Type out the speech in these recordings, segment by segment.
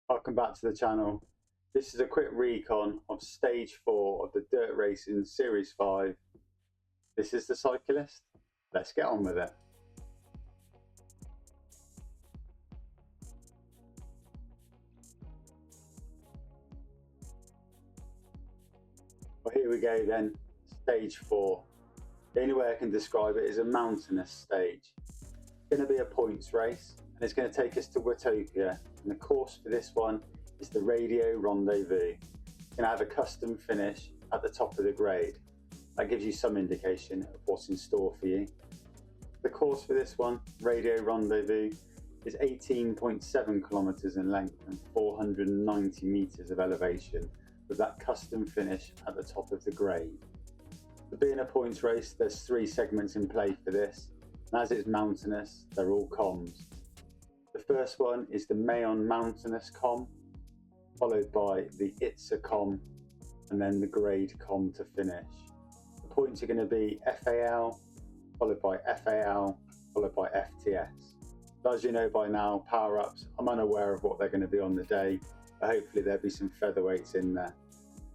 Welcome back to the channel. This is a quick recon of stage 4 of the dirt racing series 5. This is the Syco-list. Let's get on with it. Well, here we go then. Stage 4. The only way I can describe it is a mountainous stage. It's going to be a points race and it's going to take us to Watopia, and the course for this one is the Radio Rendezvous. It's going to have a custom finish at the top of the grade. That gives you some indication of what's in store for you. The course for this one, Radio Rendezvous, is 18.7 kilometers in length and 490 meters of elevation, with that custom finish at the top of the grade. For being a points race, there's 3 segments in play for this, and as it's mountainous, they're all KOMs. The first one is the Mayan Mountainside KOM, followed by the Itza KOM, and then the Grade KOM to finish. The points are going to be FAL, followed by FAL, followed by FTS. So as you know by now, power-ups, I'm unaware of what they're going to be on the day, but hopefully there'll be some featherweights in there.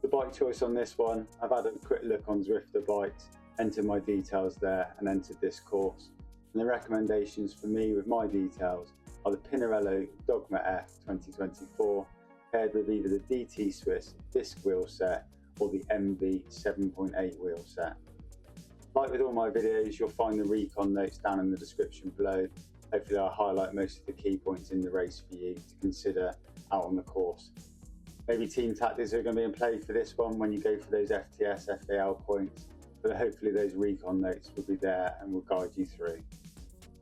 The bike choice on this one, I've had a quick look on Zwift bikes, entered my details there and entered this course. And the recommendations for me with my details are the Pinarello Dogma F 2024, paired with either the DT Swiss disc wheel set or the Enve 7.8 wheel set. Like with all my videos, you'll find the Recon Notes down in the description below. Hopefully I'll highlight most of the key points in the race for you to consider out on the course. Maybe team tactics are going to be in play for this one when you go for those FTS, FAL points, but hopefully those Recon Notes will be there and will guide you through.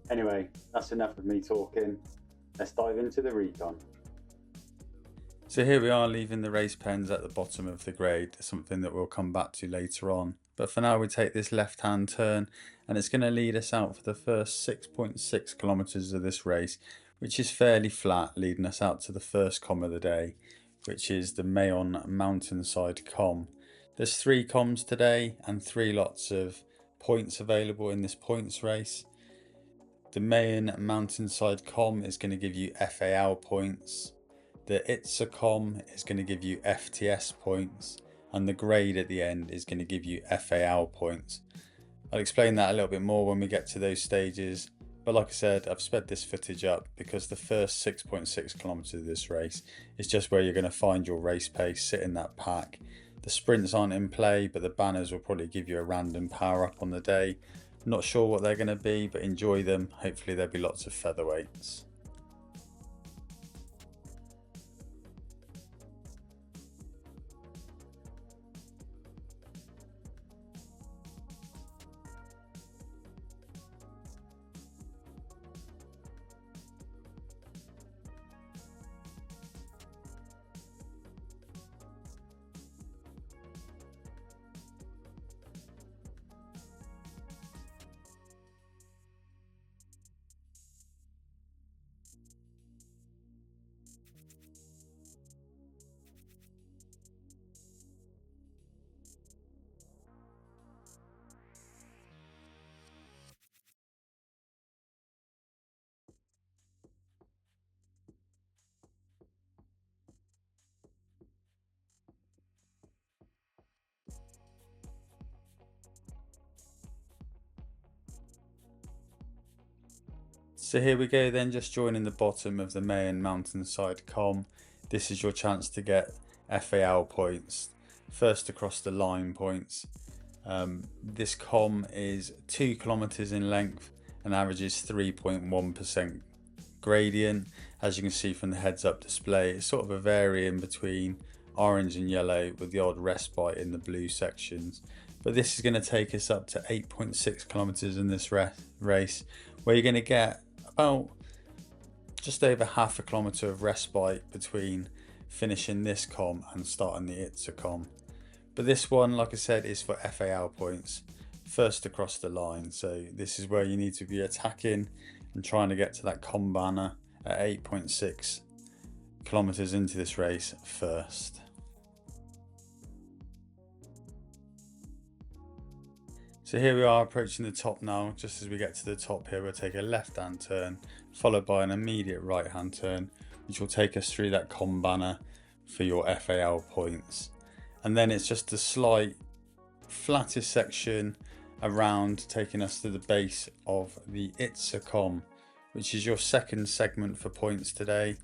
Anyway, that's enough of me talking. Let's dive into the recon. So here we are leaving the race pens at the bottom of the grade, something that we'll come back to later on. But for now we take this left hand turn and it's going to lead us out for the first 6.6 kilometers of this race, which is fairly flat, leading us out to the first KOM of the day, which is the Mayan Mountainside KOM. There's 3 KOMs today and 3 lots of points available in this points race. The Mayan Mountainside KOM is going to give you FAL points. The Itza KOM is going to give you FTS points, and the grade at the end is going to give you FAL points. I'll explain that a little bit more when we get to those stages, but like I said, I've sped this footage up because the first 6.6 kilometers of this race is just where you're going to find your race pace, sit in that pack. The sprints aren't in play, but the banners will probably give you a random power up on the day. Not sure what they're going to be, but enjoy them. Hopefully there'll be lots of featherweights. So here we go then, just joining the bottom of the Mayan Mountainside KOM. This is your chance to get FAL points, first across the line points. This KOM is 2 kilometers in length and averages 3.1% gradient. As you can see from the heads up display, it's sort of a varying between orange and yellow with the odd respite in the blue sections. But this is going to take us up to 8.6 kilometers in this race, where you're going to get about just over half a kilometer of respite between finishing this KOM and starting the Itza KOM. But this one, like I said, is for FAL points, first across the line. So this is where you need to be attacking and trying to get to that KOM banner at 8.6 kilometers into this race first. So here we are approaching the top now. Just as we get to the top here, we'll take a left hand turn, followed by an immediate right hand turn, which will take us through that KOM banner for your FAL points. And then it's just a slight flattest section around, taking us to the base of the Itza KOM, which is your second segment for points today.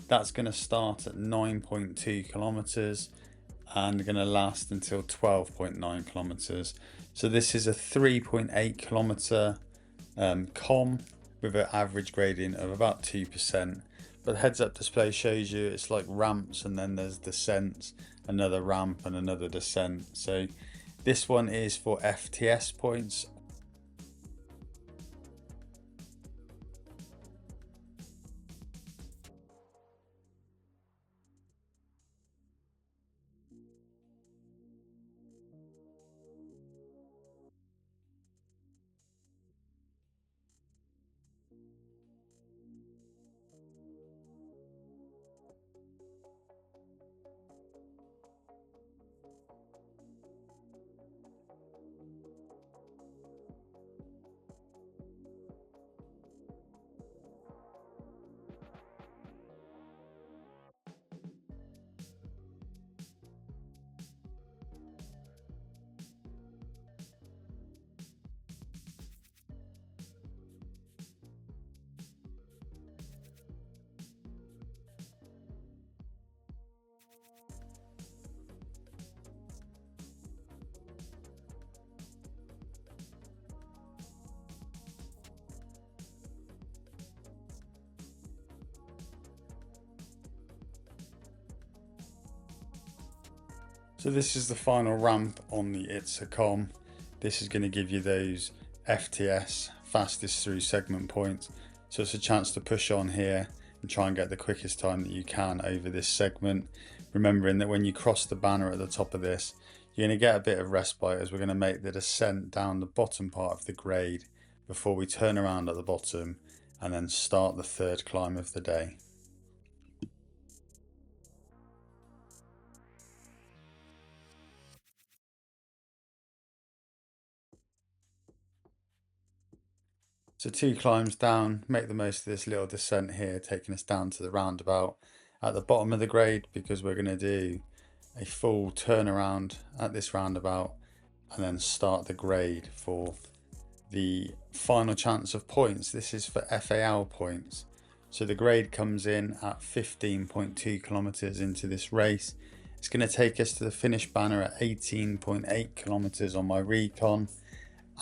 That's going to start at 9.2 kilometers and going to last until 12.9 kilometers. So this is a 3.8 kilometer KOM with an average gradient of about 2%. But the heads up display shows you it's like ramps, and then there's descents, another ramp and another descent. So this one is for FTS points. So this is the final ramp on the Itza KOM. This is going to give you those FTS, fastest through segment points. So it's a chance to push on here and try and get the quickest time that you can over this segment. Remembering that when you cross the banner at the top of this, you're going to get a bit of respite, as we're going to make the descent down the bottom part of the grade before we turn around at the bottom and then start the third climb of the day. So 2 climbs down, make the most of this little descent here, taking us down to the roundabout at the bottom of the grade, because we're going to do a full turnaround at this roundabout and then start the grade for the final chance of points. This is for FAL points. So the grade comes in at 15.2 kilometers into this race. It's going to take us to the finish banner at 18.8 kilometers on my Recon.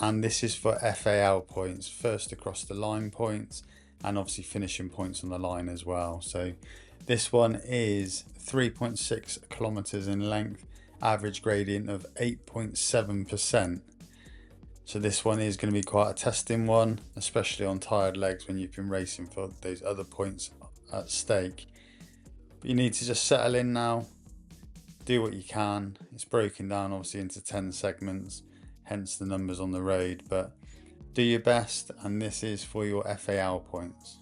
And this is for FAL points, first across the line points, and obviously finishing points on the line as well. So this one is 3.6 kilometers in length, average gradient of 8.7%. So this one is going to be quite a testing one, especially on tired legs when you've been racing for those other points at stake. But you need to just settle in now, do what you can. It's broken down obviously into 10 segments, hence the numbers on the road, but do your best, and this is for your FAL points.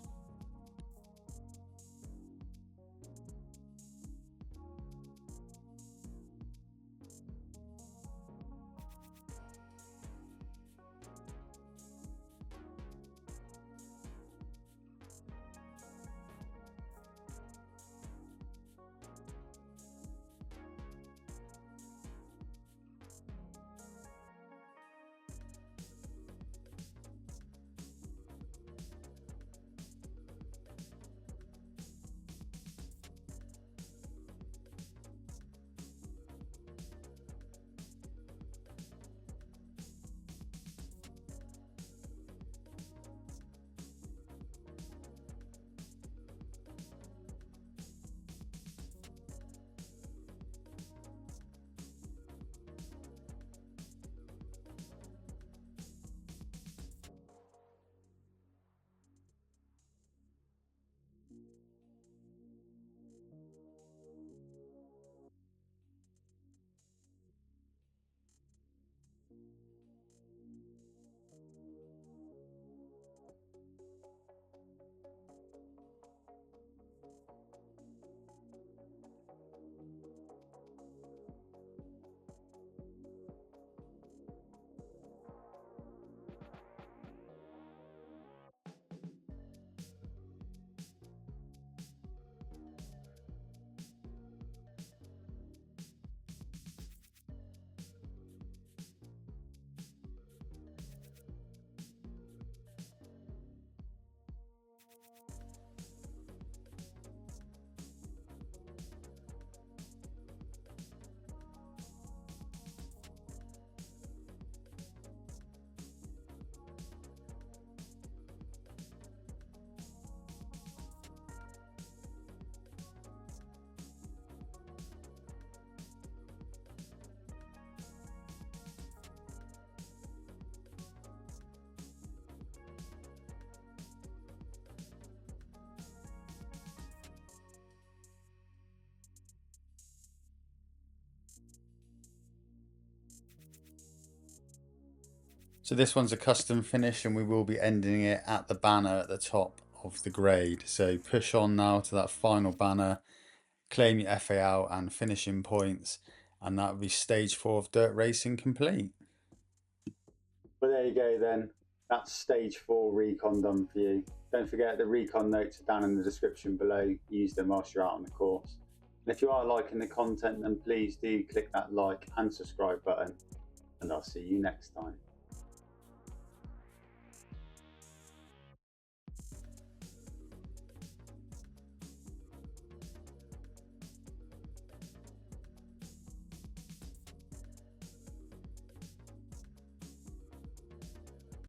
So this one's a custom finish and we will be ending it at the banner at the top of the grade. So push on now to that final banner, claim your FA out and finishing points, and that will be stage 4 of dirt racing complete. But there you go then, that's stage 4 recon done for you. Don't forget the recon notes are down in the description below. Use them whilst you're out on the course. And if you are liking the content, then please do click that like and subscribe button, and I'll see you next time.